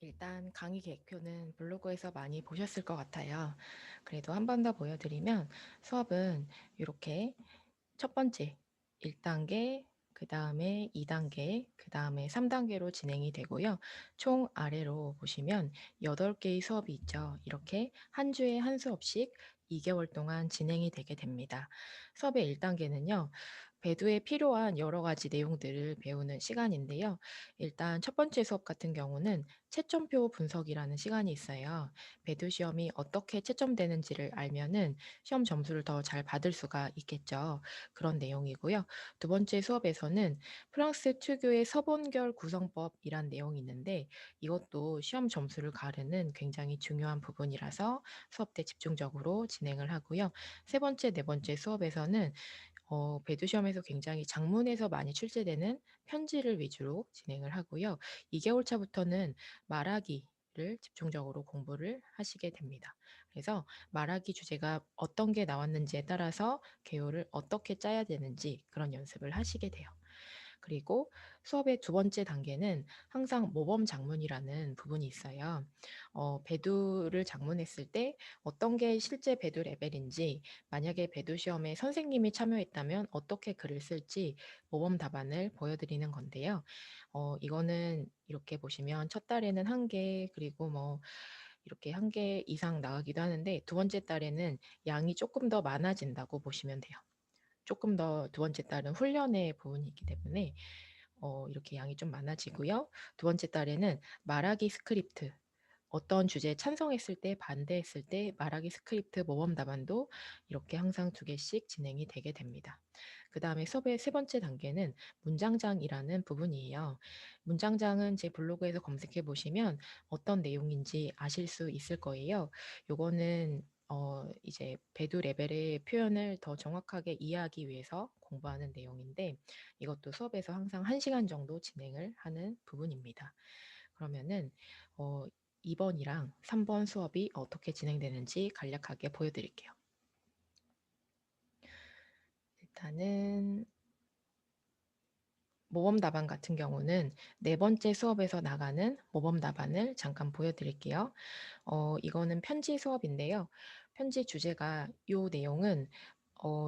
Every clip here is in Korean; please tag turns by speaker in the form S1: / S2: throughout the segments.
S1: 일단 강의 계획표는 블로그에서 많이 보셨을 것 같아요. 그래도 한 번 더 보여드리면 수업은 이렇게 첫 번째 1단계, 그 다음에 2단계, 그 다음에 3단계로 진행이 되고요. 총 아래로 보시면 8개의 수업이 있죠. 이렇게 한 주에 한 수업씩 2개월 동안 진행이 되게 됩니다. 수업의 1단계는요. 배두에 필요한 여러 가지 내용들을 배우는 시간인데요. 일단 첫 번째 수업 같은 경우는 채점표 분석이라는 시간이 있어요. 배두 시험이 어떻게 채점되는지를 알면은 시험 점수를 더 잘 받을 수가 있겠죠. 그런 내용이고요. 두 번째 수업에서는 프랑스 특유의 서본결 구성법이란 내용이 있는데 이것도 시험 점수를 가르는 굉장히 중요한 부분이라서 수업 때 집중적으로 진행을 하고요. 세 번째, 네 번째 수업에서는 배두 시험에서 굉장히 작문에서 많이 출제되는 편지를 위주로 진행을 하고요. 2개월 차부터는 말하기를 집중적으로 공부를 하시게 됩니다. 그래서 말하기 주제가 어떤 게 나왔는지에 따라서 개요를 어떻게 짜야 되는지 그런 연습을 하시게 돼요. 그리고 수업의 두 번째 단계는 항상 모범 작문이라는 부분이 있어요. 배두를 작문했을 때 어떤 게 실제 배두 레벨인지, 만약에 배두 시험에 선생님이 참여했다면 어떻게 글을 쓸지 모범 답안을 보여드리는 건데요. 이거는 이렇게 보시면 첫 달에는 한 개, 그리고 뭐 이렇게 한 개 이상 나가기도 하는데 두 번째 달에는 양이 조금 더 많아진다고 보시면 돼요. 조금 더 두 번째 달은 훈련의 부분이 있기 때문에 이렇게 양이 좀 많아지고요. 두 번째 달에는 말하기 스크립트, 어떤 주제에 찬성했을 때, 반대했을 때 말하기 스크립트 모범 답안도 이렇게 항상 2개씩 진행이 되게 됩니다. 그다음에 수업의 세 번째 단계는 문장장이라는 부분이에요. 문장장은 제 블로그에서 검색해 보시면 어떤 내용인지 아실 수 있을 거예요. 요거는 이제 배두 레벨의 표현을 더 정확하게 이해하기 위해서 공부하는 내용인데 이것도 수업에서 항상 1시간 정도 진행을 하는 부분입니다. 그러면은 어 2 번이랑 3번 수업이 어떻게 진행되는지 간략하게 보여드릴게요. 일단은 모범 답안 같은 경우는 네 번째 수업에서 나가는 모범 답안을 잠깐 보여드릴게요. 이거는 편지 수업인데요. 편지 주제가 요 내용은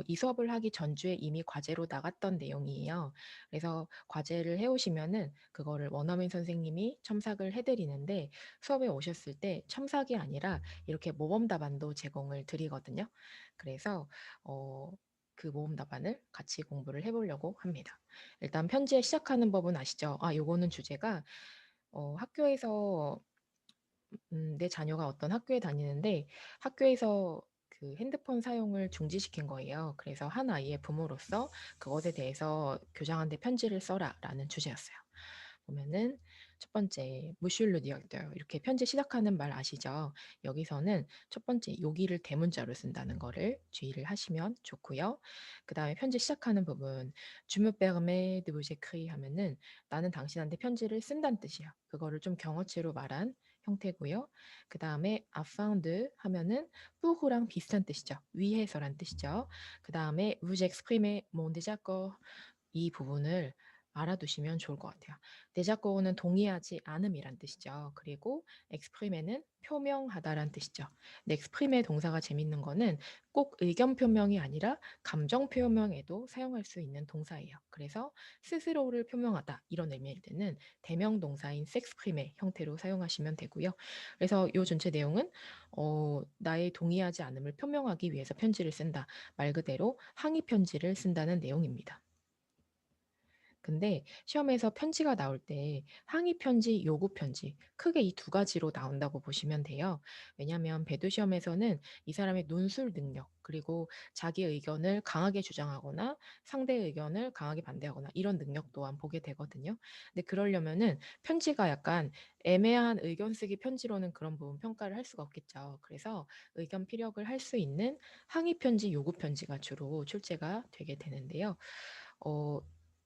S1: 이 수업을 하기 전주에 이미 과제로 나갔던 내용이에요. 그래서 과제를 해 오시면은 그거를 원어민 선생님이 첨삭을 해 드리는데 수업에 오셨을 때 첨삭이 아니라 이렇게 모범 답안도 제공을 드리거든요. 그래서 어 그 모범 답안을 같이 공부를 해 보려고 합니다. 일단 편지에 시작하는 법은 아시죠? 요거는 주제가 학교에서 내 자녀가 어떤 학교에 다니는데 학교에서 그 핸드폰 사용을 중지시킨 거예요. 그래서 한 아이의 부모로서 "그것에 대해서 교장한테 편지를 써라."라는 주제였어요. 보면은 첫 번째 "Monsieur le directeur" 이렇게 편지 시작하는 말 아시죠? 여기서는 첫 번째 여기를 대문자로 쓴다는 거를 주의를 하시면 좋고요. 그다음에 편지 시작하는 부분 "Je me permets de vous écrire" 하면은 나는 당신한테 편지를 쓴다는 뜻이에요. 그거를 좀 경어체로 말한 형태고요. 그다음에 afin de 하면은 pour랑 비슷한 뜻이죠. 위해서란 뜻이죠. 그다음에 vous exprimer mon désaccord 이 부분을 알아두시면 좋을 것 같아요. désaccords는 동의하지 않음이란 뜻이죠. 그리고 exprimer는 표명하다란 뜻이죠. 근데 exprimer 동사가 재밌는 거는 꼭 의견 표명이 아니라 감정 표명에도 사용할 수 있는 동사예요. 그래서 스스로를 표명하다 이런 의미일 때는 대명 동사인 s'exprimer 형태로 사용하시면 되고요. 그래서 요 전체 내용은 나의 동의하지 않음을 표명하기 위해서 편지를 쓴다. 말 그대로 항의 편지를 쓴다는 내용입니다. 근데 시험에서 편지가 나올 때 항의 편지, 요구 편지 크게 이 두 가지로 나온다고 보시면 돼요. 왜냐하면 배두 시험에서는 이 사람의 논술 능력 그리고 자기 의견을 강하게 주장하거나 상대의 의견을 강하게 반대하거나 이런 능력 또한 보게 되거든요. 근데 그러려면은 편지가 약간 애매한 의견 쓰기 편지로는 그런 부분 평가를 할 수가 없겠죠. 그래서 의견 피력을 할 수 있는 항의 편지, 요구 편지가 주로 출제가 되게 되는데요. 어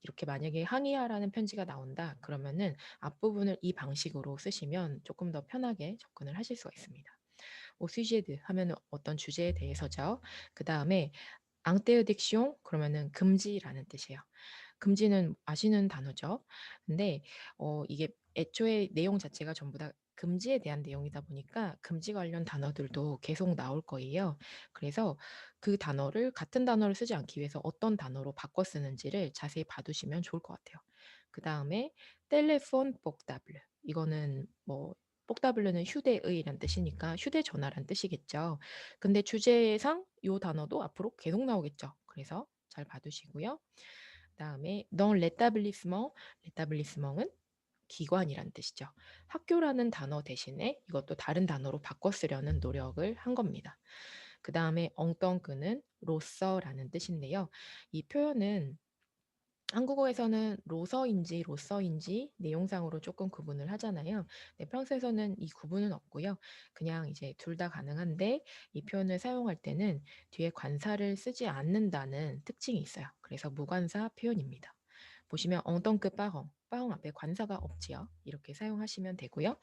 S1: 이렇게 만약에 항의하라는 편지가 나온다 그러면은 앞부분을 이 방식으로 쓰시면 조금 더 편하게 접근을 하실 수가 있습니다. au sujet de 하면은 어떤 주제에 대해서죠. 그다음에 interdiction 그러면은 금지라는 뜻이에요. 금지는 아시는 단어죠. 근데 이게 애초에 내용 자체가 전부 다 금지에 대한 내용이다 보니까 금지 관련 단어들도 계속 나올 거예요. 그래서 그 단어를 같은 단어를 쓰지 않기 위해서 어떤 단어로 바꿔 쓰는지를 자세히 봐두시면 좋을 것 같아요. 그다음에 텔레폰 포르타블 이거는 뭐 포르타블은 휴대의란 뜻이니까 휴대전화란 뜻이겠죠. 근데 주제상 요 단어도 앞으로 계속 나오겠죠. 그래서 잘 봐두시고요. 그다음에 dans l'établissement, l'établissement은 기관이란 뜻이죠. 학교라는 단어 대신에 이것도 다른 단어로 바꿔 쓰려는 노력을 한 겁니다. 그다음에 엉뚱그는 로서라는 뜻인데요. 이 표현은 한국어에서는 로서인지 로서인지 내용상으로 조금 구분을 하잖아요. 네, 프랑스에서는 이 구분은 없고요. 그냥 이제 둘 다 가능한데 이 표현을 사용할 때는 뒤에 관사를 쓰지 않는다는 특징이 있어요. 그래서 무관사 표현입니다. 보시면 엉덩크 빠홍, 빠홍 앞에 관사가 없지요. 이렇게 사용하시면 되고요.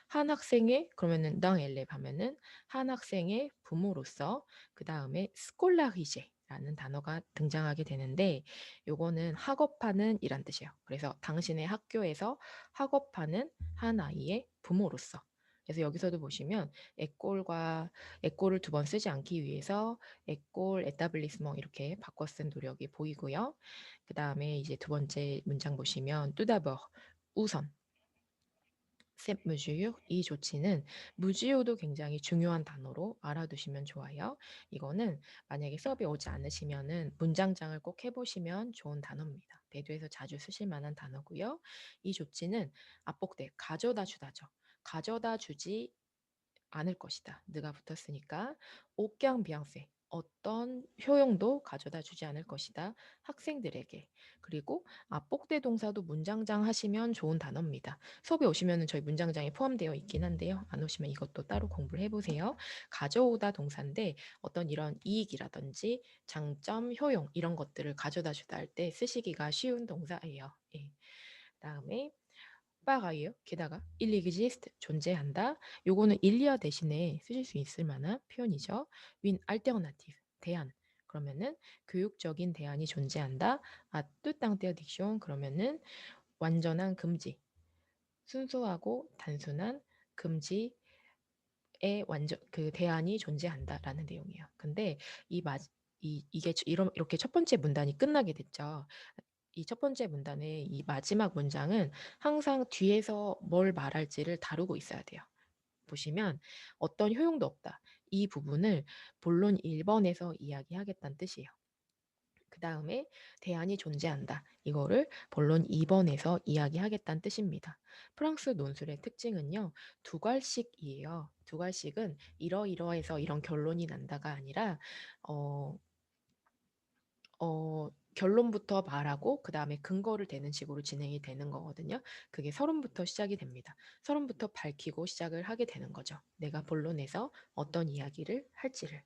S1: 한 학생의 그러면은 당 엘렙 하면은 한 학생의 부모로서 그 다음에 스콜라리제라는 단어가 등장하게 되는데 요거는 학업하는 이란 뜻이에요. 그래서 당신의 학교에서 학업하는 한 아이의 부모로서. 그래서 여기서도 보시면 에꼴과 에꼴을 두 번 쓰지 않기 위해서 에꼴, 에타블리스먼 이렇게 바꿔 쓴 노력이 보이고요. 그 다음에 이제 두 번째 문장 보시면 뚜다버 우선 셉 무주요 이 조치는 무주요도 굉장히 중요한 단어로 알아두시면 좋아요. 이거는 만약에 수업이 오지 않으시면은 문장장을 꼭 해보시면 좋은 단어입니다. 배두에서 자주 쓰실 만한 단어고요. 이 조치는 앞복대 가져다 주다죠. 가져다 주지 않을 것이다. 느가 붙었으니까 옥경 비앙세 어떤 효용도 가져다 주지 않을 것이다. 학생들에게. 그리고 앞복대 동사도 문장장 하시면 좋은 단어입니다. 수업에 오시면 저희 문장장에 포함되어 있긴 한데요. 안 오시면 이것도 따로 공부를 해보세요. 가져오다 동사인데 어떤 이런 이익이라든지 장점, 효용 이런 것들을 가져다 주다 할 때 쓰시기가 쉬운 동사예요. 예. 그다음에 빠가예요. 게다가 il existe 존재한다. 요거는 일리아 대신에 쓰실 수 있을 만한 표현이죠. win alternative 대안. 그러면은 교육적인 대안이 존재한다. 아 toute interdiction 그러면은 완전한 금지. 순수하고 단순한 금지의 완전 그 대안이 존재한다라는 내용이에요. 근데 이 마, 이게 이렇게 첫 번째 문단이 끝나게 됐죠. 이 첫 번째 문단의 이 마지막 문장은 항상 뒤에서 뭘 말할지를 다루고 있어야 돼요. 보시면 어떤 효용도 없다. 이 부분을 본론 1번에서 이야기하겠다는 뜻이에요. 그 다음에 대안이 존재한다. 이거를 본론 2번에서 이야기하겠다는 뜻입니다. 프랑스 논술의 특징은요. 두 괄식이에요. 두 괄식은 이러이러해서 이런 결론이 난다가 아니라 어, 결론부터 말하고 그다음에 근거를 대는 식으로 진행이 되는 거거든요. 그게 서론부터 시작이 됩니다. 서론부터 밝히고 시작을 하게 되는 거죠. 내가 본론에서 어떤 이야기를 할지를.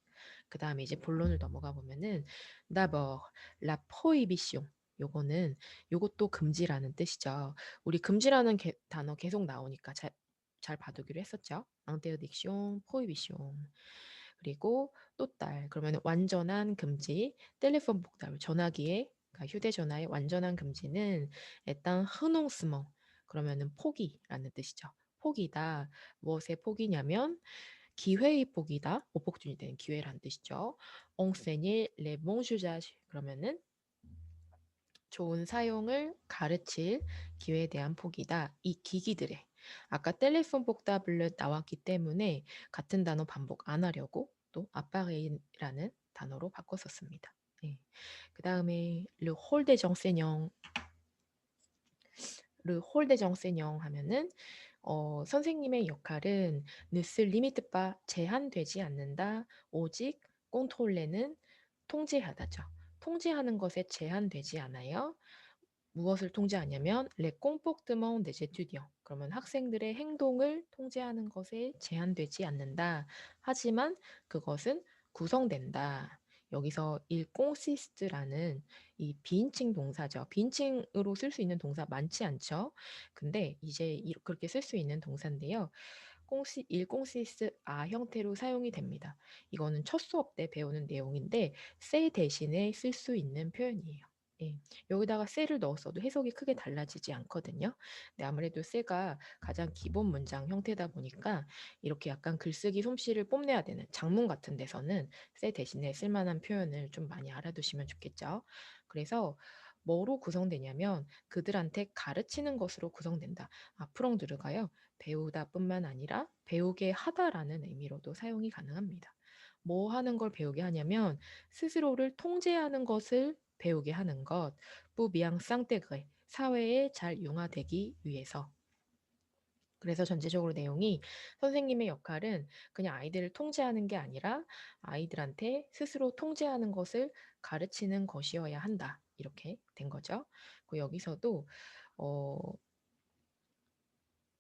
S1: 그다음에 이제 본론을 넘어가 보면은 d'abord la prohibition 요거는 요것도 금지라는 뜻이죠. 우리 금지라는 단어 계속 나오니까 잘 봐두기로 했었죠. interdiction, prohibition. 그리고 또 딸 그러면 완전한 금지 텔레폰 복답 전화기에 그러니까 휴대전화의 완전한 금지는 일단 흐농스멍 그러면은 포기라는 뜻이죠. 포기다. 무엇의 포기냐면 기회의 포기다. 오복준이 되는 기회라는 뜻이죠. 옹세니 레몽슈자시 그러면은 좋은 사용을 가르칠 기회에 대한 포기다. 이 기기들의 아까 텔레폰 복다블렛 나왔기 때문에 같은 단어 반복 안 하려고 또 아빠레이라는 단어로 바꿨었습니다. 네. 그 다음에 르 홀데 정세뇽 르 홀데 정세뇽 하면은 선생님의 역할은 느스 리미트바 제한되지 않는다. 오직 꽁톨레는 통제하다죠. 통제하는 것에 제한되지 않아요. 무엇을 통제하냐면 레 꽁폭드멍 네제튜디ong 그러면 학생들의 행동을 통제하는 것에 제한되지 않는다. 하지만 그것은 구성된다. 여기서 일 꽁시스트라는 이 비인칭 동사죠. 비인칭으로 쓸 수 있는 동사 많지 않죠. 근데 이제 그렇게 쓸 수 있는 동사인데요. 일 꽁시스 아 형태로 사용이 됩니다. 이거는 첫 수업 때 배우는 내용인데 세 대신에 쓸 수 있는 표현이에요. 예. 여기다가 쎄를 넣었어도 해석이 크게 달라지지 않거든요. 근데 아무래도 쎄가 가장 기본 문장 형태다 보니까 이렇게 약간 글쓰기 솜씨를 뽐내야 되는 장문 같은 데서는 쎄 대신에 쓸 만한 표현을 좀 많이 알아두시면 좋겠죠. 그래서 뭐로 구성되냐면 그들한테 가르치는 것으로 구성된다. 프렁드르가요. 배우다뿐만 아니라 배우게 하다라는 의미로도 사용이 가능합니다. 뭐 하는 걸 배우게 하냐면 스스로를 통제하는 것을 배우게 하는 것, 뿌비앙 쌍떼그에 사회에 잘 융화되기 위해서. 그래서 전체적으로 내용이 선생님의 역할은 그냥 아이들을 통제하는 게 아니라 아이들한테 스스로 통제하는 것을 가르치는 것이어야 한다. 이렇게 된 거죠. 그 여기서도 어,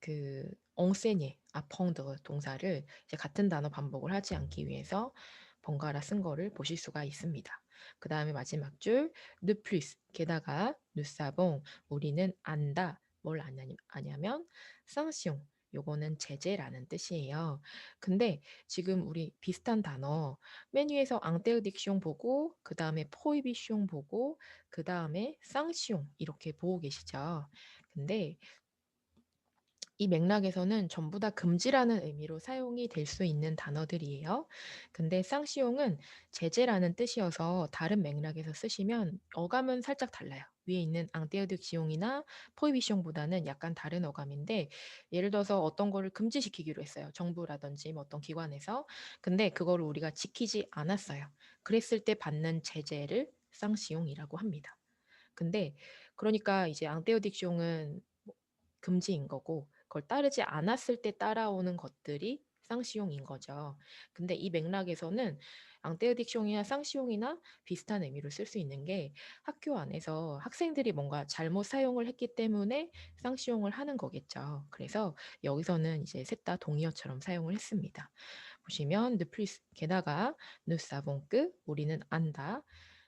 S1: 그 엉세니, 아펑드 동사를 이제 같은 단어 반복을 하지 않기 위해서 번갈아 쓴 거를 보실 수가 있습니다. 그 다음에 마지막 줄, 누플리스, 게다가 누사봉, 우리는 안다. 뭘 아냐면 쌍시용, 요거는 제재라는 뜻이에요. 근데 지금 우리 비슷한 단어 메뉴에서 앙테르딕숑 보고 그 다음에 포이비숑 보고 그 다음에 쌍시용 이렇게 보고 계시죠. 근데 이 맥락에서는 전부 다 금지라는 의미로 사용이 될 수 있는 단어들이에요. 근데 쌍시용은 제재라는 뜻이어서 다른 맥락에서 쓰시면 어감은 살짝 달라요. 위에 있는 앙떼어득시용이나 포이비숑보다는 약간 다른 어감인데 예를 들어서 어떤 거를 금지시키기로 했어요. 정부라든지 뭐 어떤 기관에서. 근데 그거를 우리가 지키지 않았어요. 그랬을 때 받는 제재를 쌍시용이라고 합니다. 근데 그러니까 이제 앙떼어딕숑은 금지인 거고 그걸 따르지 않았을 때 따라오는 것들이 쌍시용인 거죠. 근데 이 맥락에서는 앙떼어딕숑이나 쌍시용이나 비슷한 의미로 쓸 수 있는 게 학교 안에서 학생들이 뭔가 잘못 사용을 했기 때문에 쌍시용을 하는 거겠죠. 그래서 여기서는 이제 셋 다 동의어처럼 사용을 했습니다. 보시면 the police 게다가 nous savons que 우리는 안다.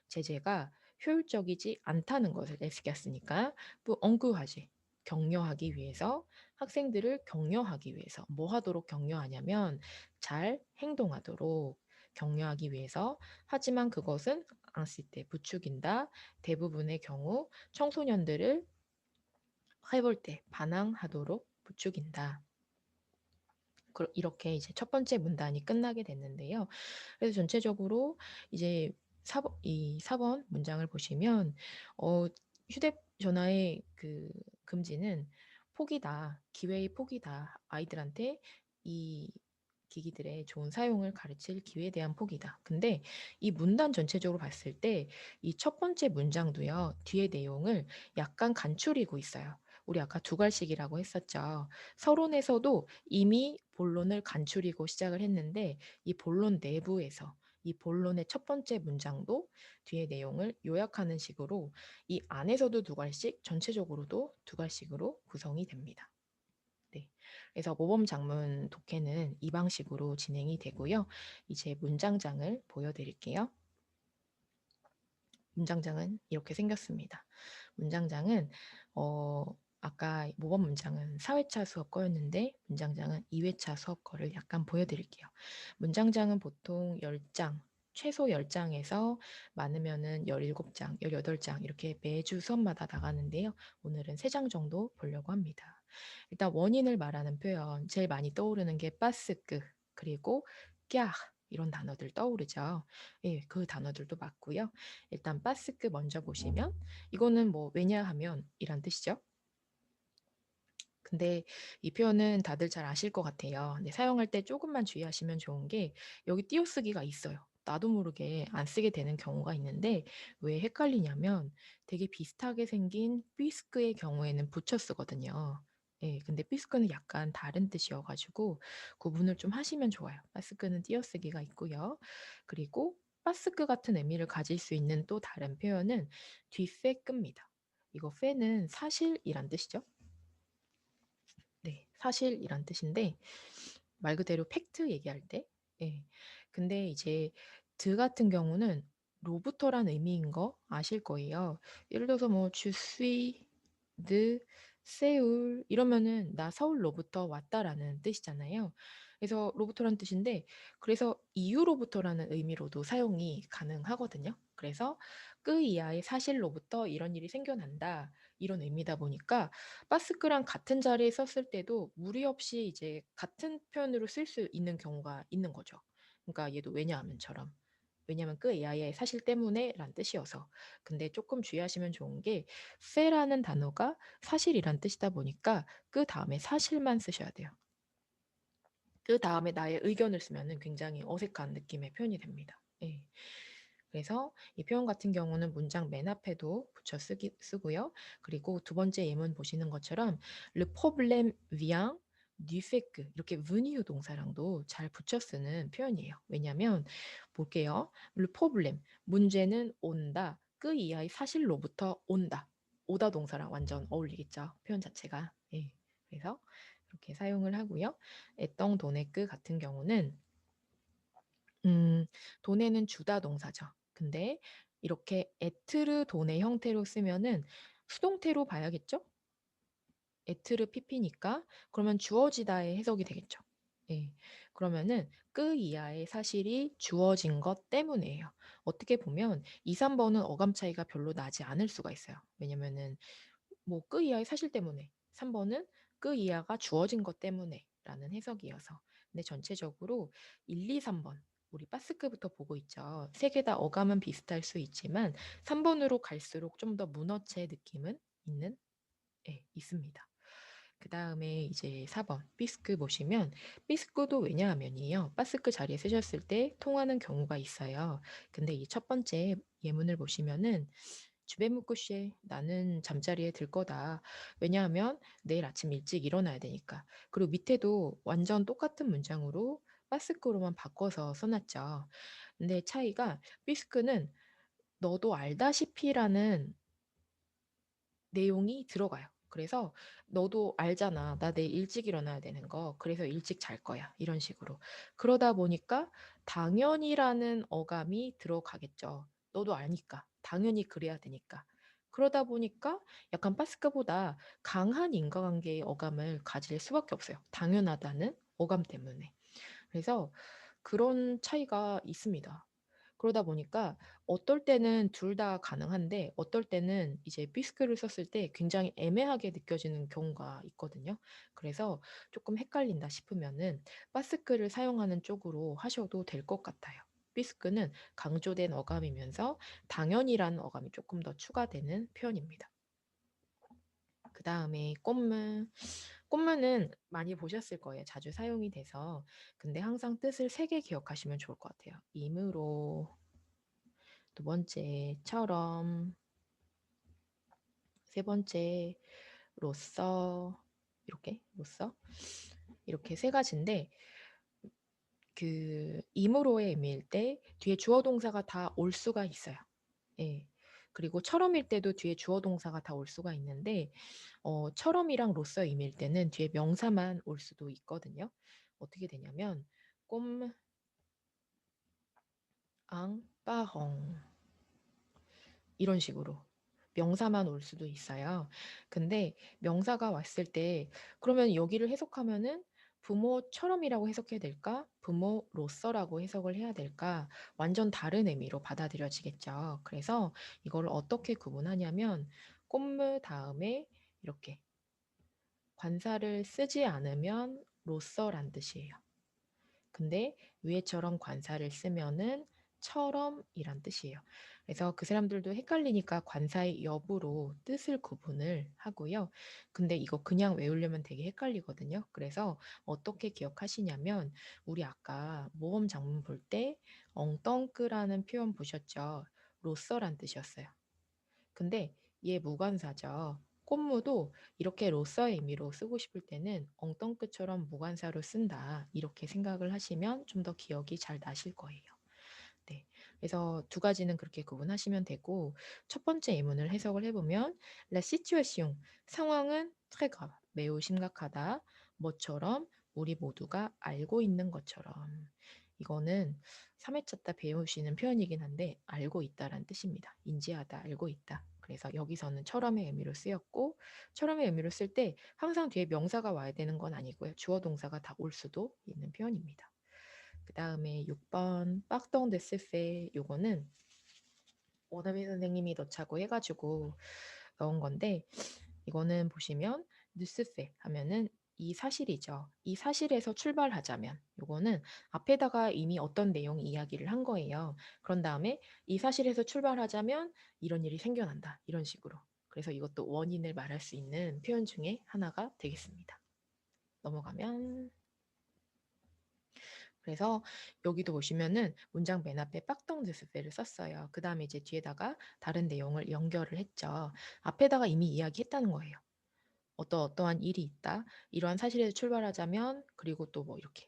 S1: 제재가 효율적이지 않다는 것을 애쓰겼으니까 또 언급하지 격려하기 위해서 학생들을 격려하기 위해서 뭐 하도록 격려하냐면 잘 행동하도록 격려하기 위해서 하지만 그것은 앙시 때 부추긴다. 대부분의 경우 청소년들을 해볼 때 반항하도록 부추긴다. 이렇게 이제 첫 번째 문단이 끝나게 됐는데요. 그래서 전체적으로 이제 이 4번 문장을 보시면 어, 휴대전화의 그 금지는 폭이다, 기회의 폭이다. 아이들한테 이 기기들의 좋은 사용을 가르칠 기회에 대한 폭이다. 근데 이 문단 전체적으로 봤을 때 이 첫 번째 문장도요, 뒤에 내용을 약간 간추리고 있어요. 우리 아까 두갈씩이라고 했었죠. 서론에서도 이미 본론을 간추리고 시작을 했는데 이 본론 내부에서 이 본론의 첫 번째 문장도 뒤에 내용을 요약하는 식으로 이 안에서도 두 갈씩 전체적으로도 두 갈씩으로 구성이 됩니다. 네. 그래서 모범 장문 독해는 이 방식으로 진행이 되고요. 이제 문장장을 보여드릴게요. 문장장은 이렇게 생겼습니다. 문장장은 어, 아까 모범 문장은 4회차 수업 거였는데 문장장은 2회차 수업 거를 약간 보여드릴게요. 문장장은 보통 10장, 최소 10장에서 많으면은 17장, 18장 이렇게 매주 수업마다 나가는데요. 오늘은 3장 정도 보려고 합니다. 일단 원인을 말하는 표현, 제일 많이 떠오르는 게 빠스크, 그리고 꺄 이런 단어들 떠오르죠. 예, 그 단어들도 맞고요. 일단 빠스크 먼저 보시면 이거는 뭐 왜냐하면 이란 뜻이죠. 근데 이 표현은 다들 잘 아실 것 같아요. 근데 사용할 때 조금만 주의하시면 좋은 게 여기 띄어쓰기가 있어요. 나도 모르게 안 쓰게 되는 경우가 있는데 왜 헷갈리냐면 되게 비슷하게 생긴 삐스크의 경우에는 붙여 쓰거든요. 예, 근데 삐스크는 약간 다른 뜻이어가지고 구분을 좀 하시면 좋아요. 빠스크는 띄어쓰기가 있고요. 그리고 빠스크 같은 의미를 가질 수 있는 또 다른 표현은 뒤페끄입니다. 이거 페는 사실이란 뜻이죠. 네, 사실이란 뜻인데 말 그대로 팩트 얘기할 때. 예. 근데 이제 드 같은 경우는 로부터란 의미인 거 아실 거예요. 예를 들어서 뭐 주스 드 세울 이러면은 나 서울로부터 왔다라는 뜻이잖아요. 그래서 로부터라는 뜻인데 그래서 이유로부터라는 의미로도 사용이 가능하거든요. 그래서 그 이하의 사실로부터 이런 일이 생겨난다. 이런 의미다 보니까 빠스크랑 같은 자리에 썼을 때도 무리 없이 이제 같은 표현으로 쓸 수 있는 경우가 있는 거죠. 그러니까 얘도 왜냐하면처럼. 왜냐하면 그 이하의 사실 때문에란 뜻이어서. 근데 조금 주의하시면 좋은 게 fe라는 단어가 사실이란 뜻이다 보니까 그 다음에 사실만 쓰셔야 돼요. 그 다음에 나의 의견을 쓰면은 굉장히 어색한 느낌의 표현이 됩니다. 예. 그래서 이 표현 같은 경우는 문장 맨 앞에도 붙여 쓰고요. 그리고 두 번째 예문 보시는 것처럼 le problème vient du fait que 이렇게 venir 동사랑도 잘 붙여 쓰는 표현이에요. 왜냐하면 볼게요. le problème 문제는 온다. 그 이하의 사실로부터 온다. 오다 동사랑 완전 어울리겠죠. 표현 자체가. 예. 그래서 이렇게 사용을 하고요. 애똥 도네크 같은 경우는 돈에는 주다 동사죠. 근데 이렇게 에트르 돈의 형태로 쓰면은 수동태로 봐야겠죠? 에트르 피피니까 그러면 주어지다의 해석이 되겠죠. 예. 그러면은 그 이하의 사실이 주어진 것 때문이에요. 어떻게 보면 2, 3번은 어감 차이가 별로 나지 않을 수가 있어요. 왜냐면은 뭐 그 이하의 사실 때문에 3번은 그 이하가 주어진 것 때문에 라는 해석이어서 근데 전체적으로 1, 2, 3번 우리 빠스크부터 보고 있죠. 세 개 다 어감은 비슷할 수 있지만 3번으로 갈수록 좀 더 문어체 느낌은 있는 있습니다. 그 다음에 이제 4번 삐스크 보시면 삐스크도 왜냐하면이요. 빠스크 자리에 쓰셨을 때 통하는 경우가 있어요. 근데 이 첫 번째 예문을 보시면은 주베무쿠시에 나는 잠자리에 들 거다. 왜냐하면 내일 아침 일찍 일어나야 되니까. 그리고 밑에도 완전 똑같은 문장으로 빠스크로만 바꿔서 써놨죠. 근데 차이가 삐스크는 너도 알다시피라는 내용이 들어가요. 그래서 너도 알잖아. 나 내일 일찍 일어나야 되는 거. 그래서 일찍 잘 거야. 이런 식으로. 그러다 보니까 당연이라는 어감이 들어가겠죠. 너도 아니까. 당연히 그래야 되니까. 그러다 보니까 약간 파스카보다 강한 인과관계의 어감을 가질 수밖에 없어요. 당연하다는 어감 때문에. 그래서 그런 차이가 있습니다. 그러다 보니까 어떨 때는 둘 다 가능한데 어떨 때는 이제 비스크를 썼을 때 굉장히 애매하게 느껴지는 경우가 있거든요. 그래서 조금 헷갈린다 싶으면은 빠스크를 사용하는 쪽으로 하셔도 될 것 같아요. 비스크는 강조된 어감이면서 당연이라는 어감이 조금 더 추가되는 표현입니다. 그 다음에 꽃무. 꽃무는 많이 보셨을 거예요. 자주 사용이 돼서. 근데 항상 뜻을 3개 기억하시면 좋을 것 같아요. 임으로, 두 번째, 처럼, 세 번째, 로써, 로써. 이렇게 세 가지인데, 그, 임으로의 의미일 때 뒤에 주어 동사가 다 올 수가 있어요. 예. 그리고 처럼일 때도 뒤에 주어 동사가 다 올 수가 있는데, 처럼이랑 로써 임일 때는 뒤에 명사만 올 수도 있거든요. 어떻게 되냐면, 꼼, 앙, 빠홍. 이런 식으로. 명사만 올 수도 있어요. 근데 명사가 왔을 때, 그러면 여기를 해석하면은 부모처럼이라고 해석해야 될까? 부모로서라고 해석을 해야 될까? 완전 다른 의미로 받아들여지겠죠. 그래서 이걸 어떻게 구분하냐면, 꽃무 다음에 이렇게 관사를 쓰지 않으면 로서란 뜻이에요. 근데 위에처럼 관사를 쓰면은 처럼이란 뜻이에요. 그래서 그 사람들도 헷갈리니까 관사의 여부로 뜻을 구분을 하고요. 근데 이거 그냥 외우려면 되게 헷갈리거든요. 그래서 어떻게 기억하시냐면 우리 아까 모험 장문 볼 때 엉덩끄라는 표현 보셨죠? 로서란 뜻이었어요. 근데 얘 무관사죠. 꽃무도 이렇게 로서의 의미로 쓰고 싶을 때는 엉뚱끝처럼 무관사로 쓴다. 이렇게 생각을 하시면 좀 더 기억이 잘 나실 거예요. 네. 그래서 두 가지는 그렇게 구분하시면 되고 첫 번째 예문을 해석을 해보면 La situation 상황은 très grave 매우 심각하다. 뭐처럼 우리 모두가 알고 있는 것처럼 이거는 3회차 때 배우시는 표현이긴 한데 알고 있다란 뜻입니다. 인지하다, 알고 있다. 그래서 여기서는 처럼의 의미로 쓰였고 처럼의 의미로 쓸 때 항상 뒤에 명사가 와야 되는 건 아니고요. 주어 동사가 다 올 수도 있는 표현입니다. 그다음에 6번 빡동 데스페 요거는 원어민 선생님이 넣자고 해가지고 넣은 건데 이거는 보시면 뉴스페 하면은 이 사실이죠. 이 사실에서 출발하자면 요거는 앞에다가 이미 어떤 내용 이야기를 한 거예요. 그런 다음에 이 사실에서 출발하자면 이런 일이 생겨난다. 이런 식으로. 그래서 이것도 원인을 말할 수 있는 표현 중에 하나가 되겠습니다. 넘어가면 그래서 여기도 보시면은 문장 맨 앞에 빡덩 드스페를 썼어요. 그 다음에 이제 뒤에다가 다른 내용을 연결을 했죠. 앞에다가 이미 이야기했다는 거예요. 어떠한 일이 있다. 이러한 사실에서 출발하자면 그리고 또 뭐 이렇게.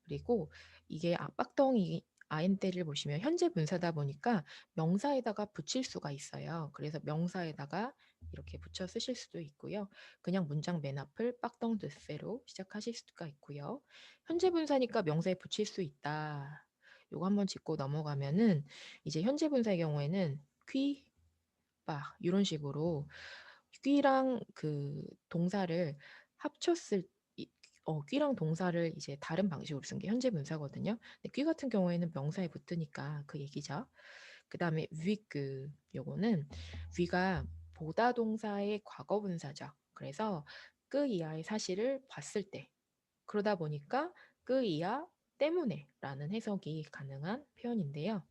S1: 그리고 이게 빡덩이 아인떼를 보시면 현재 분사다 보니까 명사에다가 붙일 수가 있어요. 그래서 명사에다가 이렇게 붙여 쓰실 수도 있고요. 그냥 문장 맨 앞을 빡덩 드세로 시작하실 수가 있고요. 현재 분사니까 명사에 붙일 수 있다. 요거 한번 짚고 넘어가면은 이제 현재 분사의 경우에는 퀴, 빠 이런 식으로 퀴랑 그 동사를 합쳤을 퀴랑 동사를 이제 다른 방식으로 쓴 게 현재 분사거든요. 근데 퀴 같은 경우에는 명사에 붙으니까 그 얘기죠. 그다음에 위그 요거는 위가 보다 동사의 과거 분사죠. 그래서 그 이하의 사실을 봤을 때 그러다 보니까 그 이하 때문에라는 해석이 가능한 표현인데요.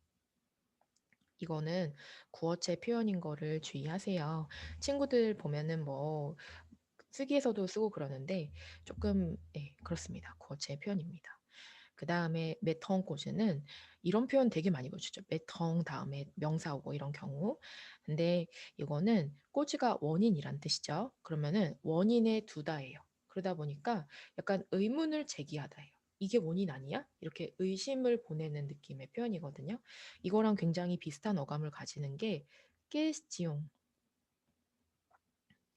S1: 이거는 구어체 표현인 거를 주의하세요. 친구들 보면은 뭐 쓰기에서도 쓰고 그러는데 조금 그렇습니다. 구어체 표현입니다. 그 다음에 메텅 꼬즈는 이런 표현 되게 많이 보시죠. 메텅 다음에 명사 오고 이런 경우. 근데 이거는 꼬즈가 원인이란 뜻이죠. 그러면은 원인에 두다예요. 그러다 보니까 약간 의문을 제기하다예요. 이게 원인 아니야? 이렇게 의심을 보내는 느낌의 표현이거든요. 이거랑 굉장히 비슷한 어감을 가지는 게 깨스지용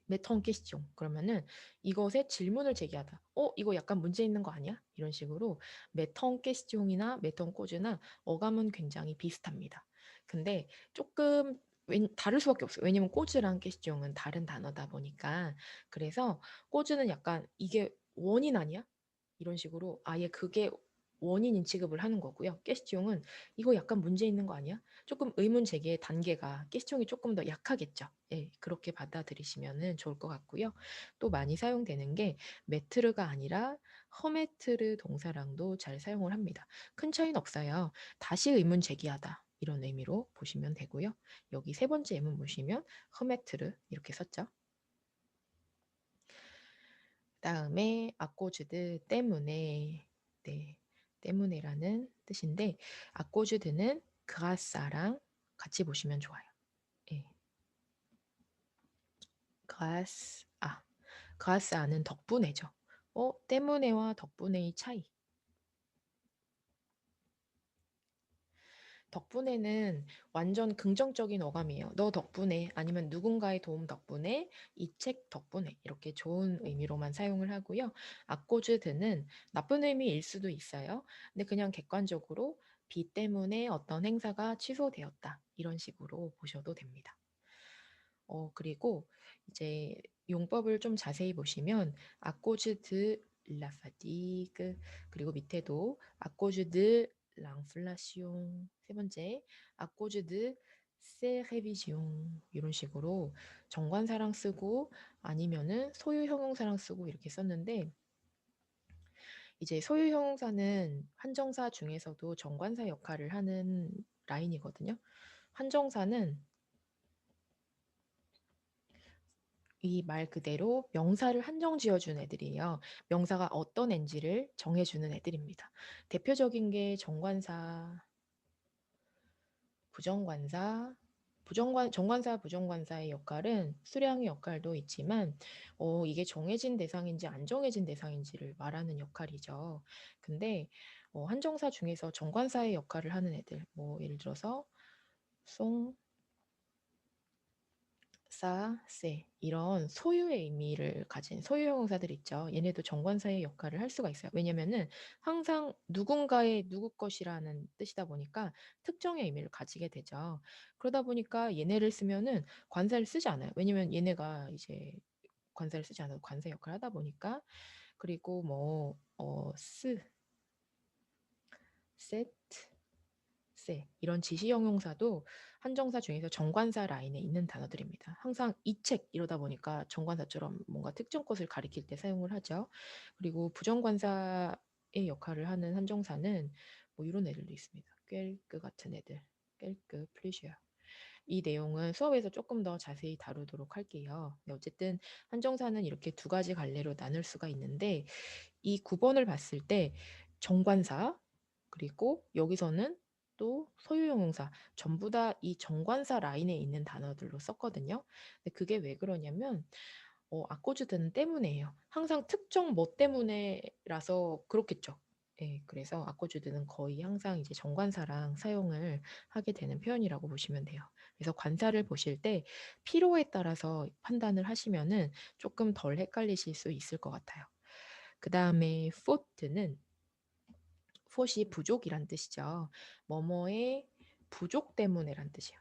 S1: 메턴 퀘스tion 그러면은 이것에 질문을 제기하다. 이거 약간 문제 있는 거 아니야? 이런 식으로 메턴 퀘스tion이나 메턴 꼬즈나 어감은 굉장히 비슷합니다. 근데 조금 다를 수밖에 없어요. 왜냐면 꼬즈랑 퀘스tion은 다른 단어다 보니까. 그래서 꼬즈는 약간 이게 원인 아니야? 이런 식으로 아예 그게 원인인 취급을 하는 거고요. 깨스티용은 이거 약간 문제 있는 거 아니야? 조금 의문 제기의 단계가 깨스티용이 조금 더 약하겠죠. 예, 그렇게 받아들이시면 좋을 것 같고요. 또 많이 사용되는 게 메트르가 아니라 허메트르 동사랑도 잘 사용을 합니다. 큰 차이는 없어요. 다시 의문 제기하다. 이런 의미로 보시면 되고요. 여기 세 번째 예문 보시면 허메트르 이렇게 썼죠. 다음에 아꼬즈드 때문에 네, 때문에라는 뜻인데 아꼬즈드는 그아싸랑 같이 보시면 좋아요. 예. 그아싸는 덕분에죠. 때문에와 덕분에의 차이. 덕분에는 완전 긍정적인 어감이에요. 너 덕분에 아니면 누군가의 도움 덕분에 이 책 덕분에 이렇게 좋은 의미로만 사용을 하고요. 악고즈드는 나쁜 의미일 수도 있어요. 근데 그냥 객관적으로 비 때문에 어떤 행사가 취소되었다. 이런 식으로 보셔도 됩니다. 그리고 이제 용법을 좀 자세히 보시면 아꼬즈드 라파디그 그리고 밑에도 아꼬즈드 랑플라시옹 세 번째 아꼬즈드 세레비지옹 이런 식으로 정관사랑 쓰고 아니면은 소유 형용사랑 쓰고 이렇게 썼는데 이제 소유 형용사는 한정사 중에서도 정관사 역할을 하는 라인이거든요. 한정사는 이 말 그대로 명사를 한정 지어준 애들이에요. 명사가 어떤 앤지를 정해주는 애들입니다. 대표적인 게 정관사, 부정관사, 정관사, 부정관사의 역할은 수량의 역할도 있지만 이게 정해진 대상인지 안 정해진 대상인지를 말하는 역할이죠. 근데 한정사 중에서 정관사의 역할을 하는 애들, 뭐 예를 들어서 송, 사, 세 이런 소유의 의미를 가진 소유형 형사들 있죠. 얘네도 정관사의 역할을 할 수가 있어요. 왜냐면은 항상 누군가의 누구 것이라는 뜻이다 보니까 특정의 의미를 가지게 되죠. 그러다 보니까 얘네를 쓰면은 관사를 쓰지 않아요. 왜냐면 얘네가 이제 관사를 쓰지 않아도 관사 역할을 하다 보니까. 그리고 뭐 세트, 세 이런 지시형용사도 한정사 중에서 정관사 라인에 있는 단어들입니다. 항상 이 책 이러다 보니까 정관사처럼 뭔가 특정 것을 가리킬 때 사용을 하죠. 그리고 부정관사의 역할을 하는 한정사는 뭐 이런 애들도 있습니다. 깰그 같은 애들. 깰그, 플리시어. 이 내용은 수업에서 조금 더 자세히 다루도록 할게요. 네, 어쨌든 한정사는 이렇게 두 가지 갈래로 나눌 수가 있는데 이 9번을 봤을 때 정관사 그리고 여기서는 또 소유용사 전부 다 이 정관사 라인에 있는 단어들로 썼거든요. 근데 그게 왜 그러냐면 아코즈드는 때문에예요. 항상 특정 뭐 때문에라서 그렇겠죠. 예, 그래서 아코즈드는 거의 항상 이제 정관사랑 사용을 하게 되는 표현이라고 보시면 돼요. 그래서 관사를 보실 때 필요에 따라서 판단을 하시면은 조금 덜 헷갈리실 수 있을 것 같아요. 그 다음에 fault는 fault이 부족이란 뜻이죠. 뭐뭐의 부족 때문에란 뜻이에요.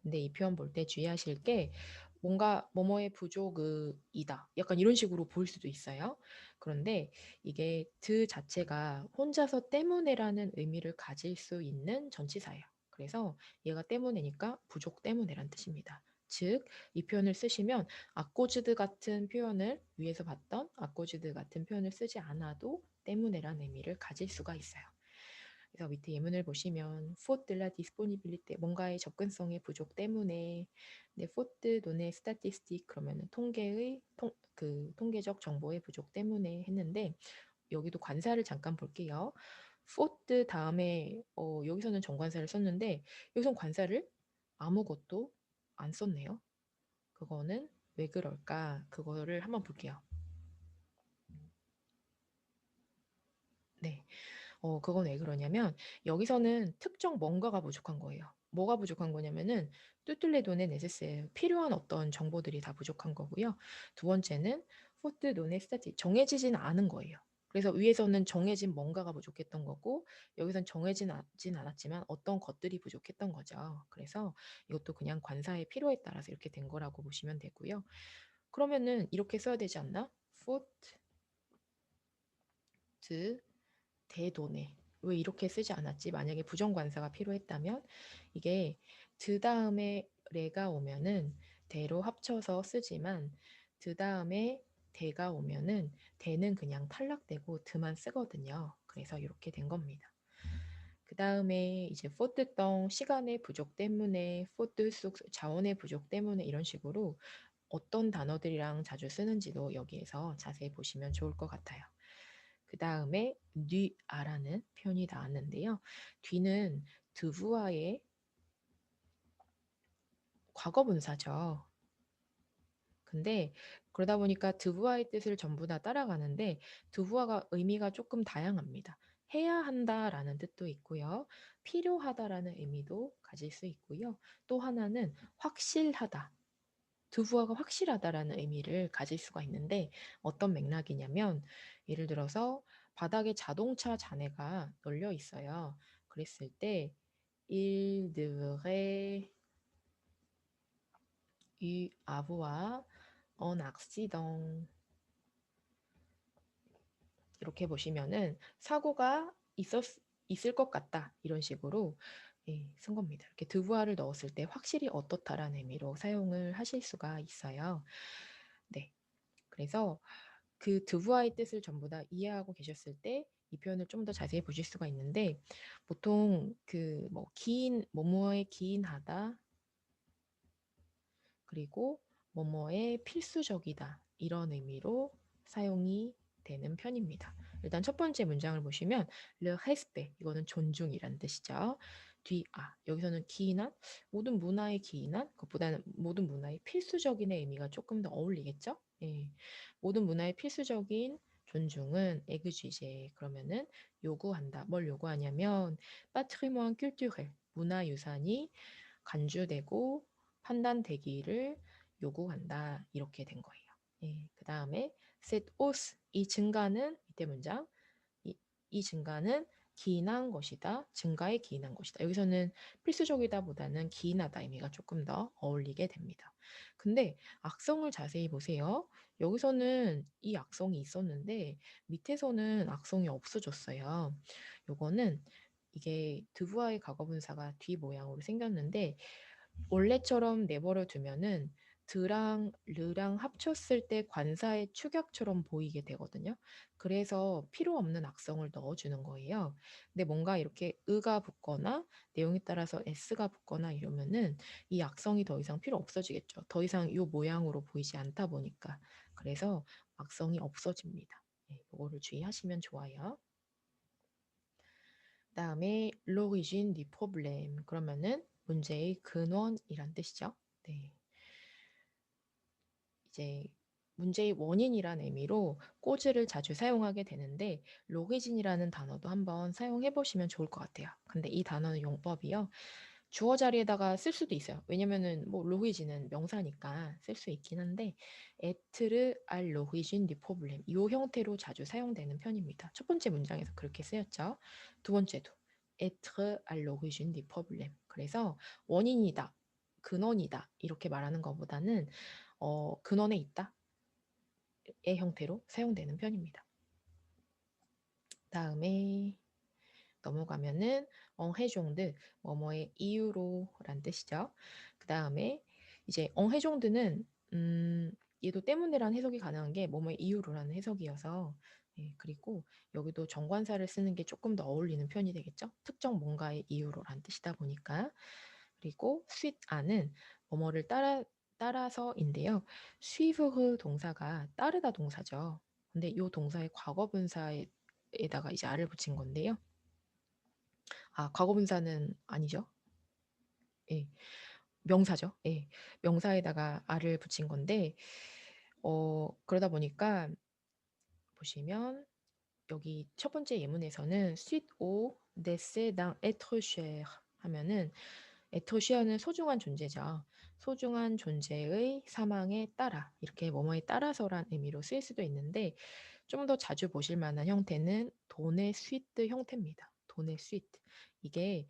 S1: 근데 이 표현 볼 때 주의하실 게 뭔가 뭐뭐의 부족이다. 약간 이런 식으로 보일 수도 있어요. 그런데 이게 드 자체가 혼자서 때문에라는 의미를 가질 수 있는 전치사예요. 그래서 얘가 때문에니까 부족 때문에란 뜻입니다. 즉, 이 표현을 쓰시면 아꼬즈드 같은 표현을 위에서 봤던 아꼬즈드 같은 표현을 쓰지 않아도 때문에란 의미를 가질 수가 있어요. 그래서 밑에 예문을 보시면 faute de la disponibilité 뭔가의 접근성의 부족 때문에 네, faute données statistiques 그러면은 통계의 그 통계적 정보의 부족 때문에 했는데 여기도 관사를 잠깐 볼게요. faute 다음에 여기서는 정관사를 썼는데 여기선 관사를 아무것도 안 썼네요. 그거는 왜 그럴까? 그거를 한번 볼게요. 네. 그건 왜 그러냐면 여기서는 특정 뭔가가 부족한 거예요. 뭐가 부족한 거냐면은 뚜툴레돈의 네세스 필요한 어떤 정보들이 다 부족한 거고요. 두 번째는 포트 논의 스타티 정해지진 않은 거예요. 그래서 위에서는 정해진 뭔가가 부족했던 거고 여기선 정해진 않았지만 어떤 것들이 부족했던 거죠. 그래서 이것도 그냥 관사의 필요에 따라서 이렇게 된 거라고 보시면 되고요. 그러면은 이렇게 써야 되지 않나? 포트 대도네. 왜 이렇게 쓰지 않았지? 만약에 부정관사가 필요했다면 이게 드 다음에 레가 오면은 대로 합쳐서 쓰지만 드 다음에 대가 오면은 대는 그냥 탈락되고 드만 쓰거든요. 그래서 이렇게 된 겁니다. 그 다음에 이제 포트덩 시간의 부족 때문에 포트 속 자원의 부족 때문에 이런 식으로 어떤 단어들이랑 자주 쓰는지도 여기에서 자세히 보시면 좋을 것 같아요. 그 다음에 뒤아라는 표현이 나왔는데요. 뒤는 드부아의 과거분사죠. 근데 그러다 보니까 드부아의 뜻을 전부 다 따라가는데 드부아가 의미가 조금 다양합니다. 해야 한다라는 뜻도 있고요. 필요하다라는 의미도 가질 수 있고요. 또 하나는 확실하다. 두부화가 확실하다라는 의미를 가질 수가 있는데 어떤 맥락이냐면 예를 들어서 바닥에 자동차 잔해가 널려 있어요. 그랬을 때 il devrait y avoir un accident 이렇게 보시면은 사고가 있을 것 같다 이런 식으로 쓴 겁니다. 이렇게 드부아를 넣었을 때 확실히 어떻다라는 의미로 사용을 하실 수가 있어요. 네, 그래서 그 드부아의 뜻을 전부 다 이해하고 계셨을 때 이 표현을 좀 더 자세히 보실 수가 있는데 보통 그 뭐 기인 뭐뭐에 기인하다 그리고 뭐뭐에 필수적이다 이런 의미로 사용이 되는 편입니다. 일단 첫 번째 문장을 보시면 le respect 이거는 존중이란 뜻이죠. 뒤아 여기서는 기인한 모든 문화에 기인한 그것보다는 모든 문화의 필수적인의 의미가 조금 더 어울리겠죠? 예. 모든 문화의 필수적인 존중은 에그쥐제 그러면은 요구한다. 뭘 요구하냐면 patrimoine culturel 문화유산이 간주되고 판단되기를 요구한다. 이렇게 된 거예요. 예, 그다음에 cette hausse 이 증가는 밑에 문장 이, 이 증가는 기인한 것이다. 증가에 기인한 것이다. 여기서는 필수적이다보다는 기인하다 의미가 조금 더 어울리게 됩니다. 근데 악성을 자세히 보세요. 여기서는 이 악성이 있었는데 밑에서는 악성이 없어졌어요. 요거는 이게 드부아의 과거분사가 뒤 모양으로 생겼는데 원래처럼 내버려 두면은 드랑 르랑 합쳤을 때 관사의 축약처럼 보이게 되거든요. 그래서 필요 없는 악성을 넣어주는 거예요. 근데 뭔가 이렇게 의가 붙거나 내용에 따라서 s가 붙거나 이러면은 이 악성이 더 이상 필요 없어지겠죠. 더 이상 이 모양으로 보이지 않다 보니까. 그래서 악성이 없어집니다. 네, 이거를 주의하시면 좋아요. 그다음에 l'origine du problème 그러면은 문제의 근원이란 뜻이죠. 네. 이제 문제의 원인이란 의미로 꼬즈를 자주 사용하게 되는데 로기진이라는 단어도 한번 사용해 보시면 좋을 것 같아요. 근데 이 단어는 용법이요. 주어 자리에다가 쓸 수도 있어요. 왜냐면은 뭐 로기진은 명사니까 쓸 수 있긴 한데 에트르 알 로기진 리포블렘 이 형태로 자주 사용되는 편입니다. 첫 번째 문장에서 그렇게 쓰였죠. 두 번째도 에트르 알 로기진 리포블렘 그래서 원인이다, 근원이다 이렇게 말하는 것보다는 근원에 있다의 형태로 사용되는 편입니다. 다음에 넘어가면은 엉해종드 뭐뭐의 이유로란 뜻이죠. 그 다음에 이제 엉해종드는 얘도 때문에란 해석이 가능한 게 뭐뭐의 이유로라는 해석이어서 예, 그리고 여기도 정관사를 쓰는 게 조금 더 어울리는 편이 되겠죠. 특정 뭔가의 이유로란 뜻이다 보니까 그리고 suite 안은 뭐뭐를 따라서인데요. suivre 동사가 따르다 동사죠. 근데 이 동사의 과거분사에다가 이제 알을 붙인 건데요. 아, 과거분사는 아니죠. 예, 명사죠. 예, 명사에다가 알을 붙인 건데, 그러다 보니까 보시면 여기 첫 번째 예문에서는 suite au décès d'un être cher 하면은 être cher는 소중한 존재죠. 소중한 존재의 사망에 따라 이렇게 뭐뭐에 따라서란 의미로 쓰일 수도 있는데 좀 더 자주 보실 만한 형태는 돈의 suite 형태입니다. 돈의 suite 이게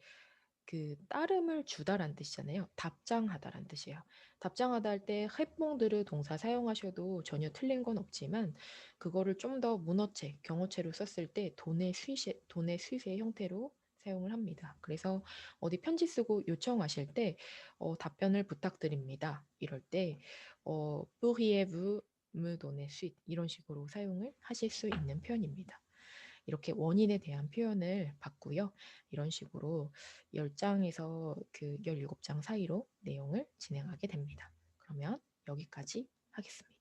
S1: 그 따름을 주다란 뜻이잖아요. 답장하다란 뜻이에요. 답장하다 할 때 해뽕드르 동사 사용하셔도 전혀 틀린 건 없지만 그거를 좀 더 문어체, 경어체로 썼을 때 돈의 수시의 형태로 사용을 합니다. 그래서 어디 편지 쓰고 요청하실 때 답변을 부탁드립니다. 이럴 때 pourriez-vous me donner suite 이런 식으로 사용을 하실 수 있는 편입니다. 이렇게 원인에 대한 표현을 받고요. 이런 식으로 10장에서 그 17장 사이로 내용을 진행하게 됩니다. 그러면 여기까지 하겠습니다.